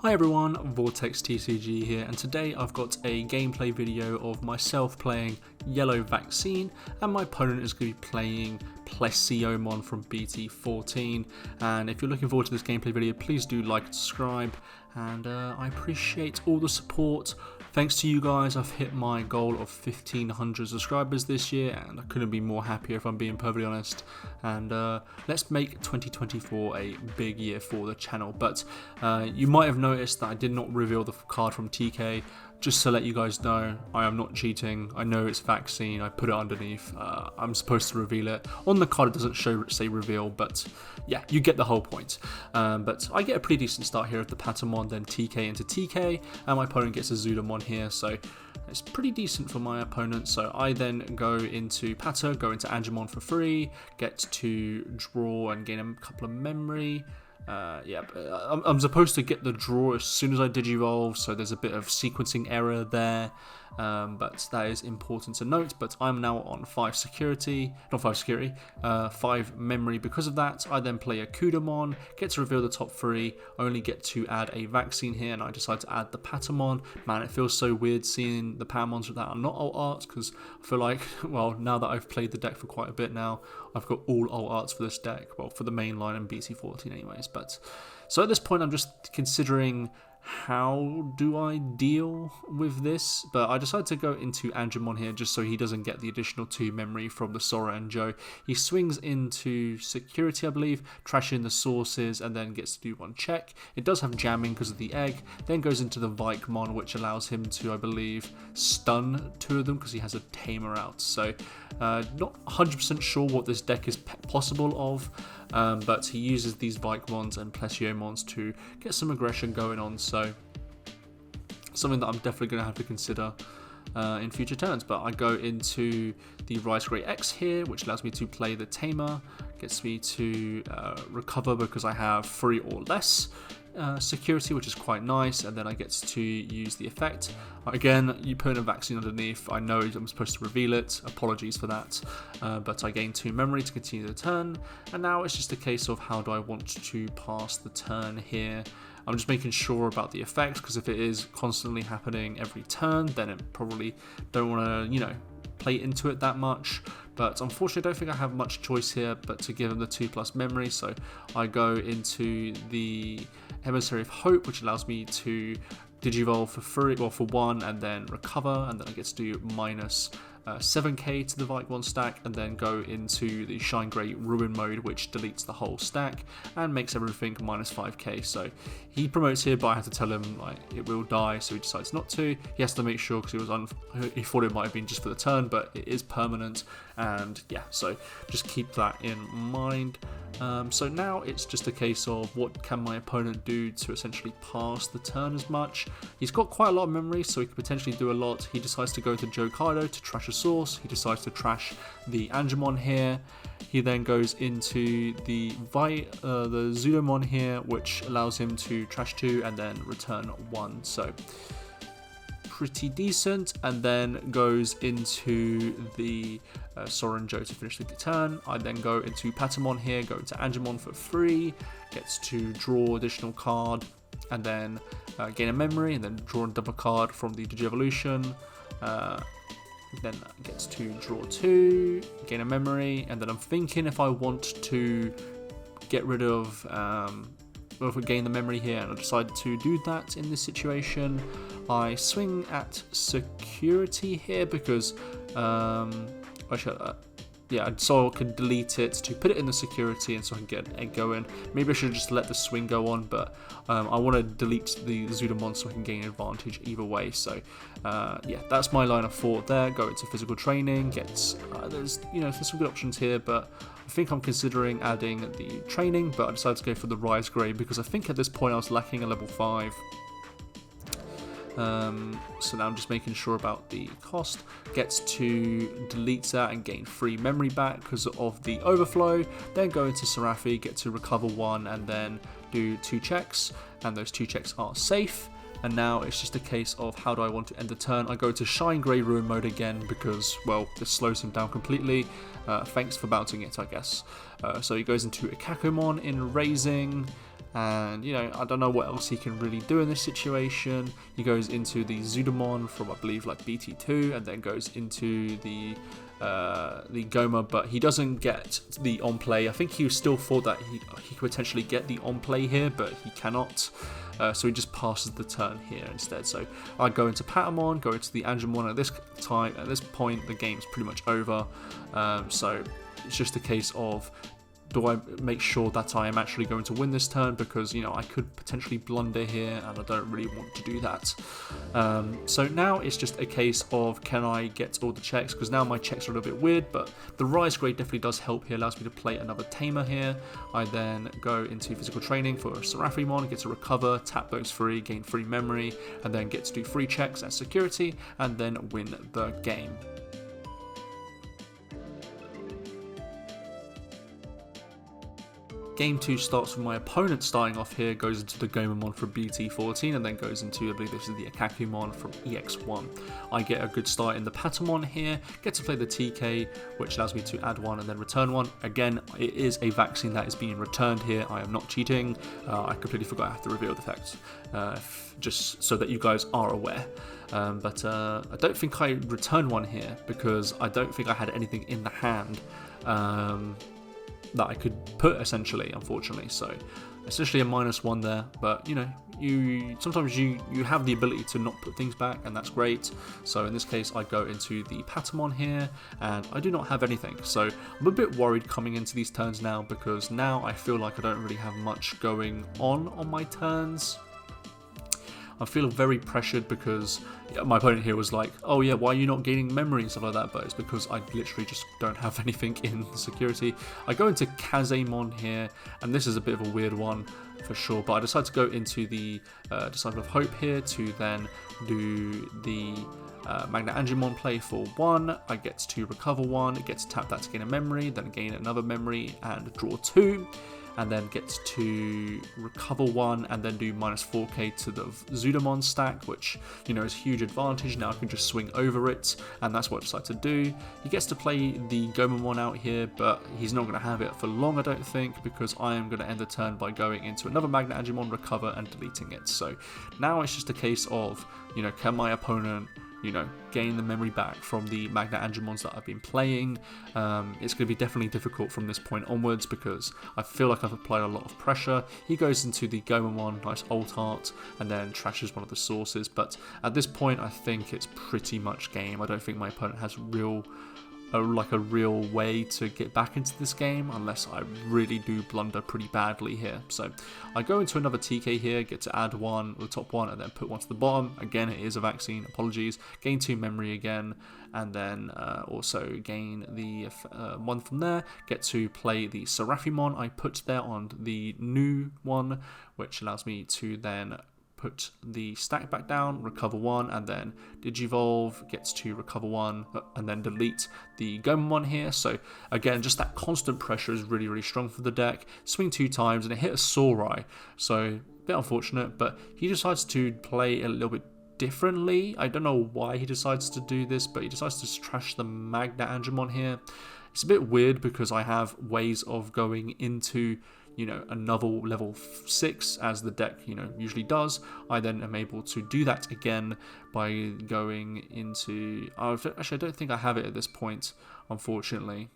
Hi everyone, VortexTCG here, and today I've got a gameplay video of myself playing Yellow Vaccine, and my opponent is going to be playing Vikemon from BT14. And if you're looking forward to this gameplay video, please do like and subscribe, and I appreciate all the support. Thanks to you guys, I've hit my goal of 1,500 subscribers this year, and I couldn't be more happier if I'm being perfectly honest. And let's make 2024 a big year for the channel. But you might have noticed that I did not reveal the card from TK. Just to let you guys know, I am not cheating. I know it's Vaccine, I put it underneath. I'm supposed to reveal it. On the card it doesn't say reveal, but yeah, you get the whole point. But I get a pretty decent start here with the Patamon, then TK into TK, and my opponent gets a Zudamon here, so it's pretty decent for my opponent. So I then go into Pata, go into Angemon for free, get to draw and gain a couple of memory. I'm supposed to get the draw as soon as I Digivolve, so there's a bit of sequencing error there, but that is important to note. But I'm now on 5 memory because of that. I then play a Kudamon, get to reveal the top 3, only get to add a Vaccine here, and I decide to add the Patamon. Man, it feels so weird seeing the Patamons that are not alt arts, because I feel like, well, now that I've played the deck for quite a bit now, I've got all alt arts for this deck, well, for the main line and BT14 anyways. But so at this point I'm just considering how do I deal with this, but I decided to go into Angemon here just so he doesn't get the additional 2 memory from the Sora and Joe. He swings into security, I believe, trashing the sources, and then gets to do 1 check. It does have jamming because of the egg, then goes into the Vikemon, which allows him to, I believe, stun 2 of them because he has a tamer out. So not 100% sure what this deck is possible of, but he uses these Vikemons and Plesiomons to get some aggression going on, so something that I'm definitely going to have to consider in future turns. But I go into the Rise Grey X here, which allows me to play the Tamer, gets me to recover because I have 3 or less security, which is quite nice, and then I get to use the effect. Again, you put in a Vaccine underneath. I know I'm supposed to reveal it, apologies for that, but I gain 2 memory to continue the turn, and now it's just a case of how do I want to pass the turn here. I'm just making sure about the effect, because if it is constantly happening every turn, then it probably don't want to, play into it that much. But unfortunately I don't think I have much choice here but to give him the 2+ memory, so I go into the Emissary of Hope, which allows me to Digivolve for free, well, for 1, and then recover, and then I get to do minus 7k to the Vikemon stack, and then go into the Shine Grey Ruin mode, which deletes the whole stack and makes everything minus 5k. So he promotes here, but I have to tell him like it will die, so he decides not to. He has to make sure because he thought it might have been just for the turn, but it is permanent, and yeah, so just keep that in mind. So now it's just a case of what can my opponent do to essentially pass the turn as much. He's got quite a lot of memory, so he could potentially do a lot. He decides to go to Jokado to trash a source. He decides to trash the Angemon here. He then goes into the Zudamon here, which allows him to trash 2 and then return 1. So pretty decent, and then goes into the Sora and Joe to finish the turn. I then go into Patamon here, go into Angemon for free, gets to draw additional card, and then gain a memory, and then draw a double card from the Digivolution. Then gets to draw 2, gain a memory, and then I'm thinking if I want to get rid of if we gain the memory here, and I decided to do that in this situation. I swing at security here because so I can delete it to put it in the security, and so I can get an egg going. Maybe I should just let the swing go on, but I want to delete the Zudamon so I can gain advantage either way. So yeah, that's my line of thought there. Go into physical training, there's some good options here, but I think I'm considering adding the training, but I decided to go for the Rise Grey because I think at this point I was lacking a level 5. So now I'm just making sure about the cost. Gets to delete that and gain 3 memory back because of the overflow. Then go into Serafi, get to recover 1, and then do 2 checks, and those 2 checks are safe. And now it's just a case of how do I want to end the turn. I go to Shine Grey Ruin mode again because, well, this slows him down completely. Thanks for bouncing it, I guess. So he goes into Ikakomon in Raising, And, you know, I don't know what else he can really do in this situation. He goes into the Zudamon from, I believe, like BT2, and then goes into the Goma, but he doesn't get the on-play. I think he still thought that he could potentially get the on-play here, but he cannot. So he just passes the turn here instead. So I go into Patamon, go into the Angemon. At this point, the game's pretty much over. So it's just a case of, do I make sure that I am actually going to win this turn, because, you know, I could potentially blunder here and I don't really want to do that. So now it's just a case of, can I get all the checks, because now my checks are a little bit weird, but the Rise Grade definitely does help here, allows me to play another Tamer here. I then go into physical training for Seraphimon, get to recover, tap those 3, gain 3 memory, and then get to do 3 checks as security, and then win the game. Game 2 starts with my opponent starting off here, goes into the Gomamon from BT14, and then goes into, I believe this is the Akakumon from EX1. I get a good start in the Patamon here, get to play the TK, which allows me to add 1 and then return 1. Again, it is a vaccine that is being returned here, I am not cheating. I completely forgot I have to reveal the fact, just so that you guys are aware. But I don't think I returned 1 here, because I don't think I had anything in the hand that I could put, essentially, unfortunately. So essentially a -1 there, but, you know, sometimes you have the ability to not put things back, and that's great. So in this case, I go into the Patamon here, and I do not have anything. So I'm a bit worried coming into these turns now, because now I feel like I don't really have much going on my turns. I feel very pressured, because my opponent here was like, oh yeah, why are you not gaining memory and stuff like that? But it's because I literally just don't have anything in security. I go into Kazemon here, and this is a bit of a weird one for sure, but I decide to go into the Disciple of Hope here to then do the Magna Angemon play for 1. I get to recover 1, it gets to tap that to gain a memory, then gain another memory and draw 2. And then gets to recover 1 and then do -4k to the Zudamon stack, which, you know, is a huge advantage. Now I can just swing over it, and that's what I decide to do. He gets to play the Gomamon out here, but he's not going to have it for long, I don't think, because I am going to end the turn by going into another Magna Angemon, recover, and deleting it. So now it's just a case of, you know, can my opponent, you know, gain the memory back from the Magna Angemons that I've been playing. It's going to be definitely difficult from this point onwards, because I feel like I've applied a lot of pressure. He goes into the Gomamon, nice alt art, and then trashes one of the sources. But at this point, I think it's pretty much game. I don't think my opponent has a real way to get back into this game, unless I really do blunder pretty badly here. So I go into another TK here, get to add 1, the top 1, and then put 1 to the bottom. Again, it is a vaccine, apologies. Gain 2 memory again, and then also gain the 1 from there. Get to play the Seraphimon I put there on the new one, which allows me to then put the stack back down, recover 1, and then Digivolve, gets to recover 1, and then delete the Gomamon here. So again, just that constant pressure is really, really strong for the deck. Swing 2 times, and it hit a Saurai, so a bit unfortunate, but he decides to play a little bit differently. I don't know why he decides to do this, but he decides to trash the Magna Angemon here. It's a bit weird, because I have ways of going into, you know, another level 6 as the deck, you know, usually does. I then am able to do that again by going into, actually I don't think I have it at this point, unfortunately.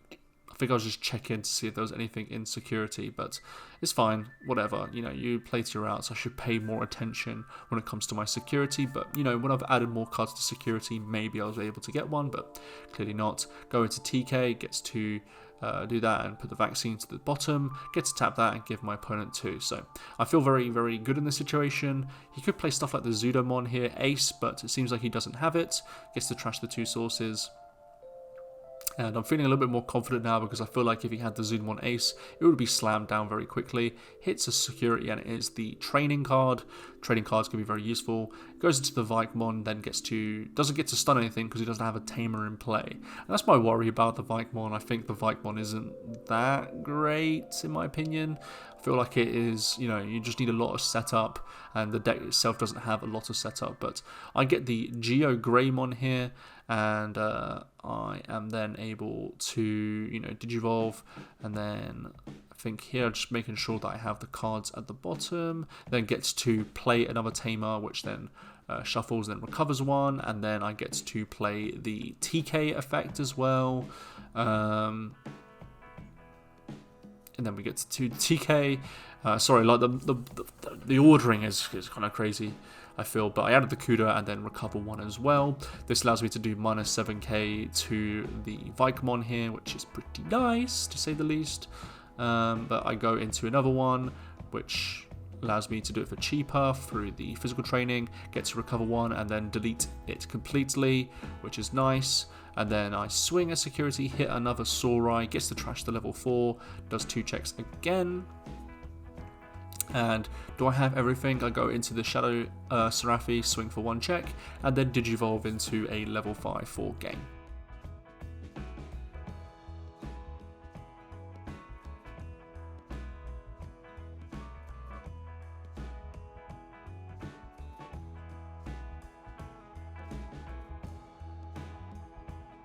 I think I was just checking to see if there was anything in security, but it's fine, whatever. You know, you play to your outs. I should pay more attention when it comes to my security, but, you know, when I've added more cards to security, maybe I was able to get one, but clearly not. Go into TK, gets to do that and put the vaccine to the bottom, get to tap that and give my opponent 2. So I feel very, very good in this situation. He could play stuff like the Zudamon here, Ace, but it seems like he doesn't have it. Gets to trash the 2 sources. And I'm feeling a little bit more confident now, because I feel like if he had the Zudamon Ace, it would be slammed down very quickly. Hits a security, and it is the training card. Training cards can be very useful. Goes into the Vikemon, then doesn't get to stun anything, because he doesn't have a Tamer in play. And that's my worry about the Vikemon. I think the Vikemon isn't that great, in my opinion. I feel like it is, you know, you just need a lot of setup, and the deck itself doesn't have a lot of setup. But I get the Geo Greymon here, and I am then able to, you know, Digivolve, and then think here, just making sure that I have the cards at the bottom. Then gets to play another Tamer, which then shuffles and then recovers one, and then I get to play the TK effect as well. And then we get to TK. Sorry, like the ordering is kind of crazy, I feel, but I added the CUDA and then recover one as well. This allows me to do minus 7k to the Vikemon here, which is pretty nice to say the least. But I go into another one, which allows me to do it for cheaper through the physical training, get to recover one and then delete it completely, which is nice. And then I swing a security, hit another Saurai, gets to trash the level 4, does 2 checks again. And do I have everything? I go into the Shadow Seraphi, swing for 1 check, and then Digivolve into a level 5 for game.